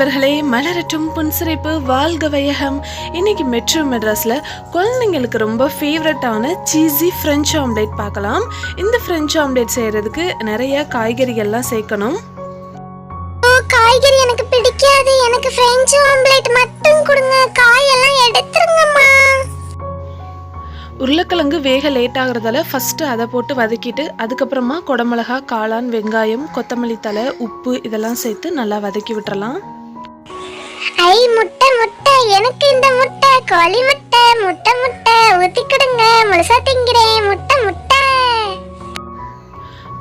நண்பர்களே, மலரட்டும் புன்சிரிப்பு வாழ்க வையகம். இன்னைக்கு மெட்ரோ மெட்ராஸில் குழந்தைங்களுக்கு ரொம்ப ஃபேவரட்டான சீஸி ஃப்ரெஞ்ச் ஆம்லேட் பார்க்கலாம். இந்த ஃப்ரெஞ்ச் ஆம்லேட் செய்கிறதுக்கு நிறைய காய்கறிகள்லாம் சேர்க்கணும். காய்கறி எனக்கு பிடிக்காது, எனக்கு ஃப்ரெஞ்ச் ஆம்லேட் மட்டும் கொடுங்க, காயெல்லாம் எடுத்துருங்கம்மா. உருளைக்கிழங்கு வேக லேட் ஆகிறதால ஃபஸ்ட்டு அதை போட்டு வதக்கிட்டு அதுக்கப்புறமா குடமிளகா, காளான், வெங்காயம், கொத்தமல்லி தழை, உப்பு இதெல்லாம் சேர்த்து நல்லா வதக்கி விட்டுறலாம். ஐ முட்டை முட்டை, எனக்கு இந்த முட்டை, கோழி முட்டை, முட்டை முட்டை ஊற்றி கொடுங்க, முழுசா திங்கிறேன், முட்டை முட்டை.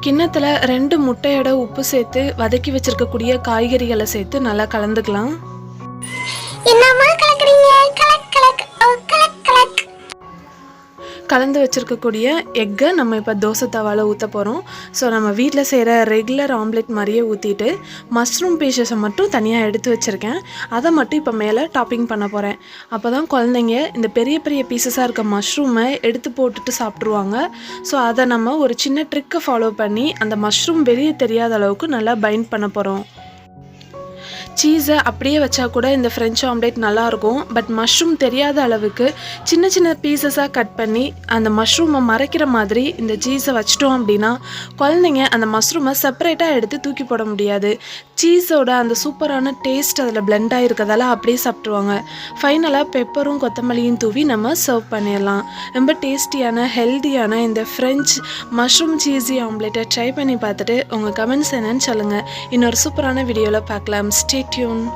கிண்ணத்தில் 2 முட்டையோட உப்பு சேர்த்து வதக்கி வச்சிருக்கக்கூடிய காய்கறிகளை சேர்த்து நல்லா கலந்துக்கலாம். என்னம்மா கலக்குறீங்க? கலக் கலக், ஓ கலக் கலக். கலந்து வச்சுருக்கக்கூடிய எக்கை நம்ம இப்போ தோசை தவாவில் ஊற்ற போகிறோம். ஸோ நம்ம வீட்டில் செய்கிற ரெகுலர் ஆம்லெட் மாதிரியே ஊற்றிட்டு மஷ்ரூம் பீசஸை மட்டும் தனியாக எடுத்து வச்சுருக்கேன். அதை மட்டும் இப்போ மேலே டாப்பிங் பண்ண போகிறேன். அப்போ தான் குழந்தைங்க இந்த பெரிய பெரிய பீசஸாக இருக்க மஷ்ரூமை எடுத்து போட்டுட்டு சாப்பிட்ருவாங்க. ஸோ அதை நம்ம ஒரு சின்ன ட்ரிக்கை ஃபாலோ பண்ணி அந்த மஷ்ரூம் வெளியே தெரியாத அளவுக்கு நல்லா பைண்ட் பண்ண போகிறோம். சீஸை அப்படியே வச்சா கூட இந்த ஃப்ரெஞ்ச் ஆம்லேட் நல்லாயிருக்கும். பட் மஷ்ரூம் தெரியாத அளவுக்கு சின்ன சின்ன பீசஸாக கட் பண்ணி அந்த மஷ்ரூமை மறைக்கிற மாதிரி இந்த சீஸை வச்சிட்டோம் அப்படின்னா குழந்தைங்க அந்த மஷ்ரூமை செப்பரேட்டாக எடுத்து தூக்கி போட முடியாது. சீஸோட அந்த சூப்பரான டேஸ்ட் அதில் பிளெண்ட் ஆகிருக்கிறதால அப்படியே சாப்பிட்ருவாங்க. ஃபைனலாக பெப்பரும் கொத்தமல்லியும் தூவி நம்ம சர்வ் பண்ணிடலாம். ரொம்ப டேஸ்டியான ஹெல்த்தியான இந்த ஃப்ரெஞ்ச் மஷ்ரூம் சீஸி ஆம்லேட்டை ட்ரை பண்ணி பார்த்துட்டு உங்கள் கமெண்ட்ஸ் என்னன்னு சொல்லுங்கள். இன்னொரு சூப்பரான வீடியோவில் பார்க்கலாம். Stay tuned.